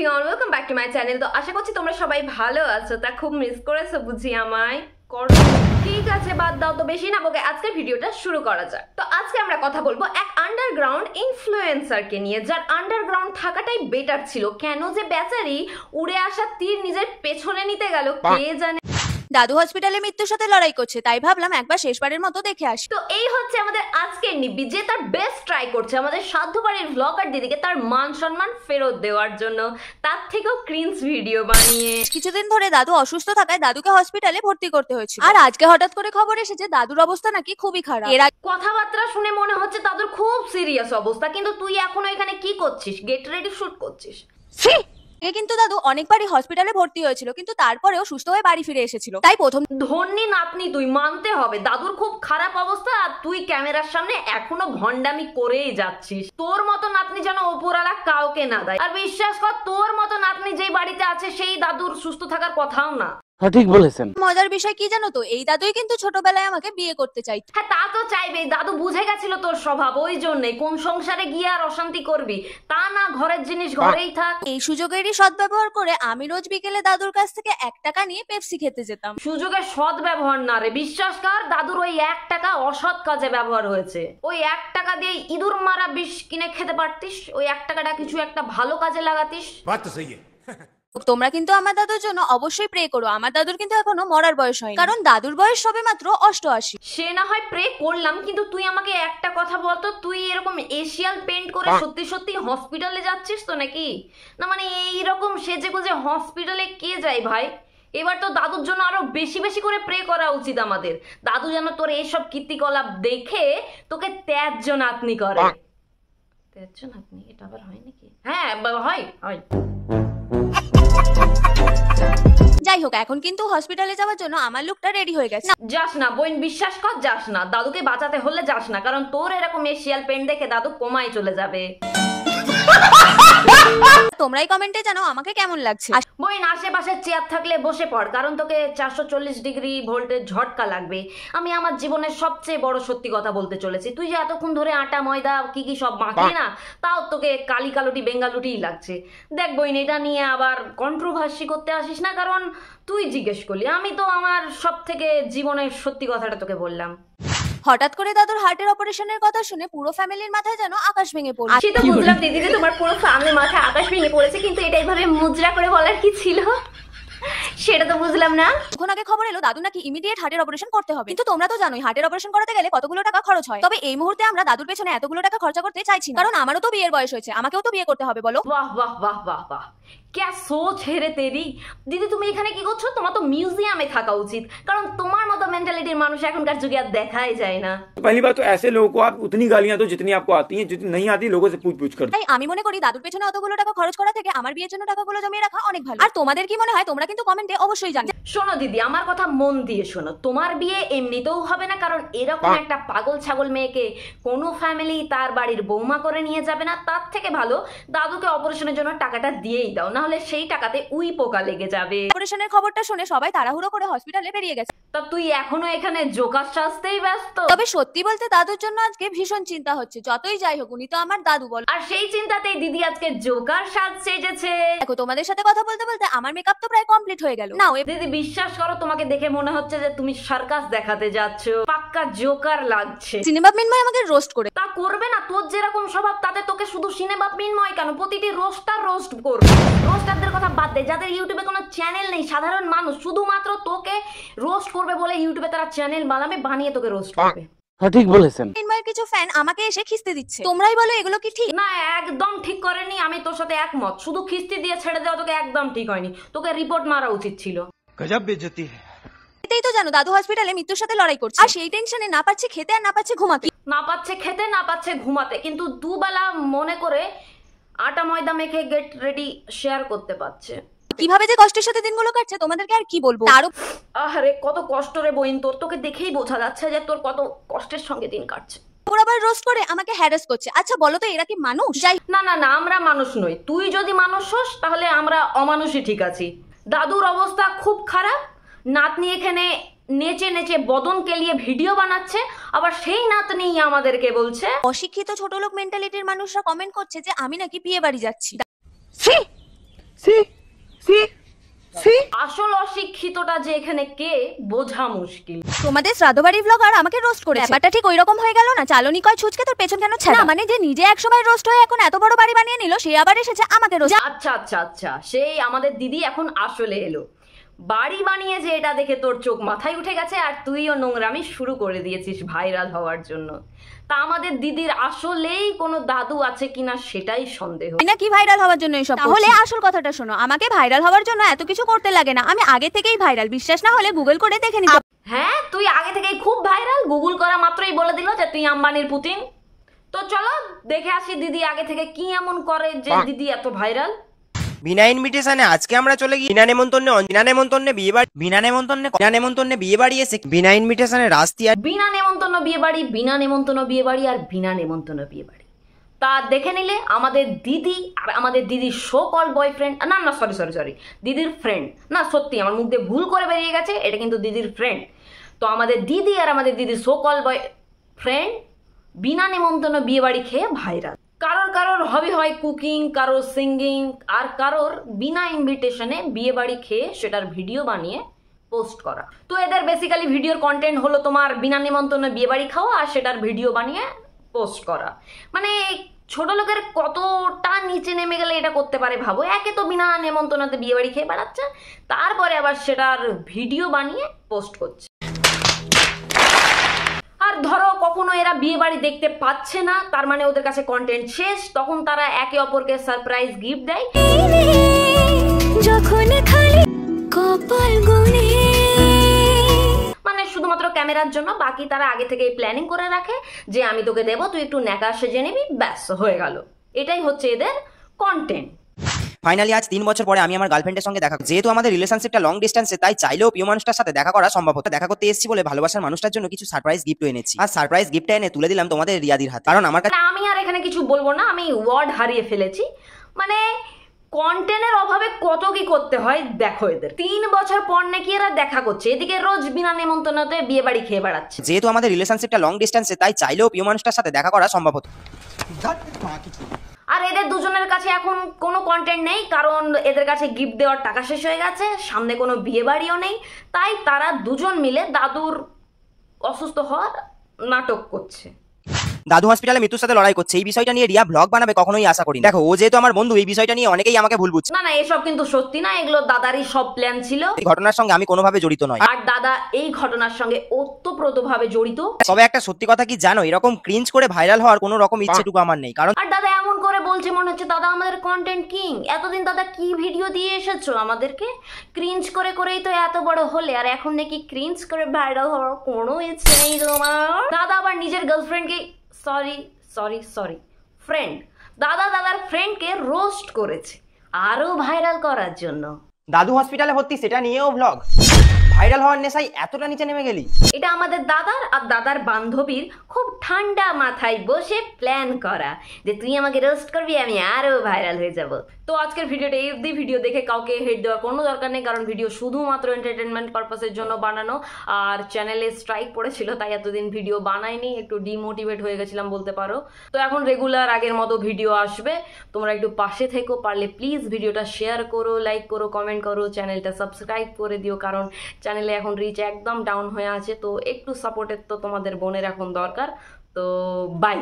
Everyone, welcome back to my channel. তো আশা করছি তোমরা সবাই ভালো আছো। তা খুব মিস করেছো বুঝি আমায়? করো, ঠিক আছে, বাদ দাও তো, বেশি না বকে আজকের ভিডিওটা শুরু করা যাক। তো আজকে আমরা কথা বলবো এক আন্ডারগ্রাউন্ড ইনফ্লুয়েন্সারকে নিয়ে, যার আন্ডারগ্রাউন্ড থাকাটাই বেটার ছিল। কেন যে বেচারি উড়ে আসা তীর নিজের পেছনে নিতে গেল কে জানে। দাদু হসপিটালে মৃত্যুর সাথে লড়াই করছে, তাই ভাবলাম একবার শেষবারের মতো দেখে আসি। তো এই হচ্ছে আমাদের আজকের নিব্বি, যে তার বেস্ট ট্রাই করছে আমাদের সাধ্যবাড়ির ব্লগার দিদিকে তার মান সম্মান ফেরত দেওয়ার জন্য, তার থেকেও ক্রিঞ্জ ভিডিও বানিয়ে। কিছুদিন ধরে দাদু অসুস্থ থাকায় দাদুকে হসপিটালে ভর্তি করতে হয়েছিল, আর আজকে হঠাৎ করে খবর এসেছে দাদুর অবস্থা নাকি খুবই খারাপ। এর কথাবার্তা শুনে মনে হচ্ছে দাদুর খুব সিরিয়াস অবস্থা, কিন্তু তুই এখনো এখানে কি করছিস? গেট রেডি শুট করছিস? কিন্তু দাদু অনেকবারই হসপিটালে ভর্তি হয়েছিল, কিন্তু তারপরেও সুস্থ হয়ে বাড়ি ফিরে এসেছিল। তাই প্রথম ধন্যী নাতনি তুই, মানতে হবে দাদুর খুব খারাপ অবস্থা, আর তুই ক্যামেরার সামনে এখনো ভন্ডামি করেই যাচ্ছিস। তোর মতো নাতনি যেন ওপরওয়ালা কাউকে না দেয়। আর বিশ্বাস কর, তোর মতো নাতনি যেই বাড়িতে আছে সেই দাদুর সুস্থ থাকার কথাও না। ঠিক বলেছেন। মজার বিষয় কি জানো তো, এই দাদুই কিন্তু ছোটবেলায় আমাকে বিয়ে করতে চাইতো। হ্যাঁ, তা তো চাইবেই। দাদু বুঝে গেছিল তোর স্বভাব, ওই জন্যই কোন সংসারে গিয়ে আর অশান্তি করবি, তা না ঘরের জিনিস ঘরেই থাক। এই সুযোগেরই সদ্ব্যবহার করে আমি রোজ বিকেলে দাদুর কাছ থেকে 1 টাকা নিয়ে পেপসি খেতে যেতাম। সুযোগের সৎ ব্যবহার না রে, বিশ্বাস কর, দাদুর ওই 1 টাকা অসৎ কাজে ব্যবহার হয়েছে। ওই 1 টাকা দিয়ে ইঁদুর মারা বিষ কিনে খেতে পারতিস, ওই 1 টাকাটা কিছু একটা ভালো কাজে লাগাতিস। তোমরা কিন্তু আমার দাদুর জন্য অবশ্যই প্রে করো। আমার দাদুর কিন্তু এখনো মরার বয়স হয়নি, কারণ দাদুর বয়স সবে মাত্র 88। সে না হয় প্রে করলাম, কিন্তু তুই আমাকে একটা কথা বলতো, তুই এরকম এশিয়াল পেন্ট করে সত্যি সত্যি হসপিটালে যাচ্ছিস তো নাকি? না মানে এইরকম সেজে গুজে হসপিটালে কে যায় ভাই? এবার তো দাদুর জন্য আরো বেশি বেশি করে প্রে করা উচিত আমাদের। দাদু যেন তোর এইসব কীর্তিকলাপ দেখে তোকে ত্যায্য নাতনি করে। ত্যায্য নাতনি এটা আবার হয় নাকি? হ্যাঁ হয় হয়। যাই হোক, এখন কিন্তু হসপিটালে যাওয়ার জন্য আমার লুকটা রেডি হয়ে গেছে। যাস না বোন, বিশ্বাস কর, যাস না। দাদুকে বাঁচাতে হলে যাস না, কারণ তোর এরকম এশিয়াল পেন্ট দেখে দাদু কোমায় চলে যাবে। তোমরাই কমেন্টে জানাও আমাকে কেমন লাগছে। বোন, আশেপাশে চেয়ার থাকলে বসে পড়, কারণ তোকে 440 ডিগ্রি ভোল্টের ঝটকা লাগবে। আমি আমার জীবনের সবচেয়ে বড় সত্যি কথা বলতে চলেছি। তুই যে এতক্ষণ ধরে আটা ময়দা কি কি সব মাখলি না, তাও তোকে কালি কালুটি বেঙ্গালুটিই লাগছে। দেখ বোন, এটা নিয়ে আবার কন্ট্রোভার্সি করতে আসিস না, কারণ তুই জিজ্ঞেস করলি, আমি তো আমার সব থেকে জীবনের সত্যি কথাটা তোকে বললাম। হঠাৎ করে দাদুর হার্টের অপারেশনের কথা শুনে পুরো ফ্যামিলির মাথায় যেন আকাশ ভেঙে পড়ল। সেটা বুঝলাম দিদি, তোমার পুরো ফ্যামিলির মাথায় আকাশ ভেঙে পড়েছে, কিন্তু এটা এইভাবে মুজরা করে বলার কি ছিল সেটা তো বুঝলাম না। তখন আগে খবর এলো দাদু নাকি ইমিডিয়েট হার্টের অপারেশন করতে হবে, কিন্তু তোমরা তো জানোই হার্টের অপারেশন করাতে গেলে কতগুলো টাকা খরচ হয়। তবে এই মুহূর্তে আমরা দাদুর পেছনে এতগুলো টাকা খরচা করতে চাইছি না, কারণ আমারও তো বিয়ের বয়স হয়েছে, আমাকেও তো বিয়ে করতে হবে। বলো, বাহ বাহ বাহ বাহ বাহ, क्या सोच है रे तेरी। দিদি তুমি এখানে কি করছো? তোমার তো মিউজিয়ামে থাকা উচিত, কারণ তোমার মতো মেন্টালিটির মানুষ এখনকার যুগে আর দেখাই যায় না। पहली बात तो ऐसे लोगों को आप उतनी गालियां दो जितनी आपको आती हैं, जितनी नहीं आती लोगों से पूछ पूछ कर। তাই আমি মনে করি দাদুর পেছনে অতগুলো টাকা খরচ করা থেকে আমার বিয়ের জন্য টাকাগুলো জমিয়ে রাখা অনেক ভালো। আর তোমাদের কি মনে হয়? তোমরা কিন্তু কমেন্টে অবশ্যই জানাবে। শোনো দিদি, আমার কথা মন দিয়ে শোনো। তোমার বিয়ে এমনিতেও হবে না, কারণ এরকম একটা পাগল ছাগল মেয়েকে কোনো ফ্যামিলি তার বাড়ির বৌমা করে নিয়ে যাবে না। তার থেকে ভালো দাদুকে অপারেশনের জন্য টাকাটা দিয়েই দাও, না হলে সেই টাকাতে উই পোকা লেগে যাবে। অপারেশনের খবরটা শুনে সবাই তাড়াহুড়ো করে হসপিটালে বেরিয়ে গেছে। তা তুই এখনো এখানে জোকার সাজতেই ব্যস্ত? তবে সত্যি বলতে দাদুর জন্য আজকে ভীষণ চিন্তা হচ্ছে। যতই যাই হোক, উনি তো আমার দাদু, বল। আর সেই চিন্তাতেই দিদি আজকে জোকার সাজ সেজেছে। দেখো, তোমাদের সাথে কথা বলতে বলতে আমার মেকআপ তো প্রায় কমপ্লিট হয়ে গেল। নাও দিদি বিশ্বাস করো, তোমাকে দেখে মনে হচ্ছে যে তুমি সার্কাস দেখাতে যাচ্ছ। পাক্কা জোকার লাগছে। সিনেমা মিনময় আমাকে রোস্ট করে। তা করবে না, তোর যেরকম স্বভাব তাতে তোকে শুধু সিনেমা মিনময় কেন, প্রতিটি রোস্টার রোস্ট করবে। রোস্টারদের কথা বাদ দে, যাদের ইউটিউবে কোনো চ্যানেল নেই, সাধারণ মানুষ শুধুমাত্র তোকে রোস্ট করবে বলে ইউটিউবে তারা চ্যানেল বানিয়ে তোকে রোস্ট করবে। ঠিক বলেছেন। মিনময়ের কিছু ফ্যান আমাকে এসে খিস্তে দিচ্ছে। তোমরাই বলো এগুলো কি ঠিক? না, একদম ঠিক করেনি। আমি তোর সাথে একমত। শুধু খিস্তি দিয়ে ছেড়ে দেওয়া তোকে একদম ঠিক হয়নি, তোকে রিপোর্ট মারা উচিত ছিল। গজব বেইজ্জতি। এটাই তো জানো দাদু হসপিটালে মৃত্যুর সাথে লড়াই করছে, আর সেই টেনশনে না পাচ্ছে খেতে আর না পাচ্ছে ঘুমাতে। না পাচ্ছে খেতে, না পাচ্ছে ঘুমাতে, কিন্তু দুবেলা মনে করে আটা ময়দা মেখে গেট রেডি শেয়ার করতে পারছে। কিভাবে যে কষ্টের সাথে দিনগুলো কাটছে তোমাদেরকে আর কি বলবো। আরো আরে কত কষ্ট রে বইন তোর, তোকে দেখেই বোঝা যাচ্ছে যে তোর কত কষ্টের সঙ্গে দিন কাটছে। ওর আবার রোস্ট করে আমাকে হ্যারাস করছে। আচ্ছা বলো তো, এরা কি মানুষ? যাই না না না, আমরা মানুষ নই। তুই যদি মানুষ হোস তাহলে আমরা অমানুষই ঠিক আছি। দাদুর অবস্থা খুব খারাপ, নাতনি এখানে নেচে নেচে বদন কেলিয়ে ভিডিও বানাচ্ছে, আবার সেই নাতনি আমাদেরকে বলছে। অশিক্ষিত ছোট লোক মেন্টালিটির মানুষরা কমেন্ট করছে যে আমি নাকি বিয়ে বাড়ি যাচ্ছি। অশিক্ষিতটা যে এখানে কে বোঝা মুশকিল। তোমাদের শ্রাদ্ধবাড়ি ব্লগার আমাকে রোস্ট করে ব্যাপারটা ঠিক ওই রকম হয়ে গেল না? চালনি কয় ছুঁচকে তোর পেছন কেন ছেড়া? মানে যে নিজে একসময় রোস্ট হয়ে এখন এত বড় বাড়ি বানিয়ে নিল, সে আবার এসেছে আমাকে রোস্ট। আচ্ছা আচ্ছা আচ্ছা, সেই আমাদের দিদি এখন আসলে এলো। বাড়ি বানিয়ে যে এটা দেখে তোর চোখ মাথায় উঠে গেছে, আর তুইও নোংরামি শুরু করে দিয়েছিস ভাইরাল হওয়ার জন্য। তা আমাদের দিদির আসলেই কোনো দাদু আছে কিনা সেটাই সন্দেহ। না কি ভাইরাল হওয়ার জন্য এসব? তাহলে আসল কথাটা শোনো, আমাকে ভাইরাল হওয়ার জন্য এত কিছু করতে লাগে না, আমি আগে থেকেই ভাইরাল। বিশ্বাস না হলে গুগল করে দেখে নিতে। হ্যাঁ, তুই আগে থেকেই খুব ভাইরাল, গুগল করা মাত্রই বলে দিল যে তুই আম্বানির পুতিন। তো চলো দেখে আসি দিদি আগে থেকে কি এমন করে যে দিদি এত ভাইরাল। বিনা ইনভিটেশনে আজকে আমরা চলে গিয়ে বিনা নেমন্তন্নে বিয়ে বাড়ি এসে বিনা ইনভিটেশনে রাস্তি আর বিনা নেমন্তন্ন বিয়ে বাড়ি, বিনা নেমন্তন্ন বিয়ে বাড়ি আর বিনা নেমন্তন্ন বিয়ে বাড়ি। তা দেখে নিলে আমাদের দিদি আর আমাদের দিদির শো কল বয়ফ্রেন্ড, না না সরি সরি সরি দিদির ফ্রেন্ড, না সত্যি আমার মুখ দিয়ে ভুল করে বেরিয়ে গেছে, এটা কিন্তু দিদির ফ্রেন্ড। তো আমাদের দিদি আর আমাদের দিদির শো কল বয়ফ্রেন্ড বিনা নেমন্তন্ন বিয়ে বাড়ি খেয়ে ভাইরাল। কারোর কারোর হবি হয় কুকিং, কারোর সিঙ্গিং, আর কারোর বিনা ইনভিটেশনে বিয়ে বাড়ি খেয়ে সেটার ভিডিও বানিয়ে পোস্ট করা। তো এদের বেসিক্যালি ভিডিওর কন্টেন্ট হলো তোমার বিনা নিমন্ত্রণে বিয়ে বাড়ি খাওয়া আর সেটার ভিডিও বানিয়ে পোস্ট করা। মানে ছোট লোকের কতটা নিচে নেমে গেলে এটা করতে পারে ভাবো। একে তো বিনা নেমন্তন্নতে বিয়ে বাড়ি খেয়ে বেড়াচ্ছে, তারপরে আবার সেটার ভিডিও বানিয়ে পোস্ট করছে। আর ধরো কখনো এরা বিয়ে বাড়ি দেখতে পাচ্ছে না, তার মানে ওদের কাছে কন্টেন্ট শেষ, তখন তারা একে অপরকে সারপ্রাইজ গিফট দেয়। মানে শুধুমাত্র ক্যামেরার জন্য, বাকি তারা আগে থেকেই প্ল্যানিং করে রাখে যে আমি তোকে দেবো, তুই একটু ন্যাকা সেজে নিবি, ব্যাস হয়ে গেল। এটাই হচ্ছে এদের কন্টেন্ট। ফাইনালি আজ 3 বছর পরে আমি আমার গার্লফ্রেন্ডের সঙ্গে দেখা, যেহেতু আমাদের রিলেশনশিপটা লং ডিস্টেন্সে, তাই চাইলেও প্রিয় মানুষটার সাথে দেখা করা সম্ভব হতো। দেখা করতে এসেছি বলে ভালোবাসার মানুষটার জন্য কিছু সারপ্রাইজ গিফট এনেছি, আর সারপ্রাইজ গিফটটা এনে তুলে দিলাম তোমাদের রিয়াদির হাতে। কারণ আমার কাছে আমি আর এখানে কিছু বলবো না, আমি ওয়ার্ড হারিয়ে ফেলেছি। মানে কন্টেন্টের অভাবে কত কি করতে হয় দেখো এদের। 3 বছর পর নাকি এরা দেখা করছে, এদিকে রোজ বিনা নেমন্তন্নতে বিয়ে বাড়ি খেয়ে বেড়াচ্ছে। যেহেতু আমাদের রিলেশনশিপটা লং ডিস্টেন্সে, তাই চাইলেও প্রিয় মানুষটার সাথে দেখা করা সম্ভব হতো। আর এদের দুজনের কাছে এখন কোনো কন্টেন্ট নেই, কারণ এদের কাছে গিফট দেওয়ার টাকা শেষ হয়ে গেছে, সামনে কোনো বিয়ে বাড়িও নেই, তাই তারা দুজন মিলে দাদুর অসুস্থ হওয়ার নাটক করছে। দাদু হসপিটালে মৃত্যুর সাথে লড়াই করছে, এই বিষয়টা নিয়ে রিয়া ব্লগ বানাবে কখনোই আশা করি। দেখো ও যেহেতু আমার বন্ধু, এই বিষয়টা নিয়ে অনেকেই আমাকে ভুল বুঝছে। না না, এসব কিন্তু সত্যি না, এগুলো দাদারই সব প্ল্যান ছিল। এই ঘটনার সঙ্গে আমি কোনোভাবে জড়িত নই, আর দাদা এই ঘটনার সঙ্গে ওতপ্রোতভাবে জড়িত। তবে একটা সত্যি কথা কি জানো, এরকম ক্রিঞ্জ করে ভাইরাল হওয়ার কোনো রকম ইচ্ছেটুকু আমার নেই। কারণ আর দাদা এমন করে বলছে মনে হচ্ছে দাদা আমাদের কন্টেন্ট কিং। এতদিন দাদা কি ভিডিও দিয়ে এসেছো আমাদেরকে? ক্রিঞ্জ করে করেই তো এত বড় হলে, আর এখন নাকি ক্রিঞ্জ করে ভাইরাল হওয়ার কোনো ইচ্ছে নেই তোমার। দাদা আবার নিজের গার্লফ্রেন্ডকে সরি ফ্রেন্ড, দাদার ফ্রেন্ডকে রোস্ট করেছে আরো ভাইরাল করার জন্য। দাদু হসপিটালে ভর্তি, সেটা নিয়েও ব্লগ। ভাইরাল হওয়ার নেশায় এতটা নিচে নেমে গেলি? এটা আমাদের দাদার আর দাদার বান্ধবীর খুব ঠান্ডা মাথায় বসে প্ল্যান করা যে তুই আমাকে রোস্ট করবি, আমি আরো ভাইরাল হয়ে যাব। তো আজকের ভিডিওটা এই অবধি। ভিডিও দেখে কাউকে হেট দেওয়ার কোনো দরকার নেই, কারণ ভিডিও শুধুমাত্র এন্টারটেনমেন্ট পারপাসের জন্য বানানো। আর চ্যানেলে স্ট্রাইক পড়েছিল, তাই এতদিন ভিডিও বানাইনি, একটু ডিমোটিভেট হয়ে গেছিলাম বলতে পারো। তো এখন রেগুলার আগের মতো ভিডিও আসবে, তোমরা একটু পাশে থেকো, পারলে প্লিজ ভিডিওটা শেয়ার করো, লাইক করো, কমেন্ট করো, চ্যানেলটা সাবস্ক্রাইব করে দিও, কারণ চ্যানেলে এখন রিচ একদম ডাউন হয়ে আছে। তো একটু সাপোর্টের তো তোমাদের বোনের এখন দরকার। তো বাই।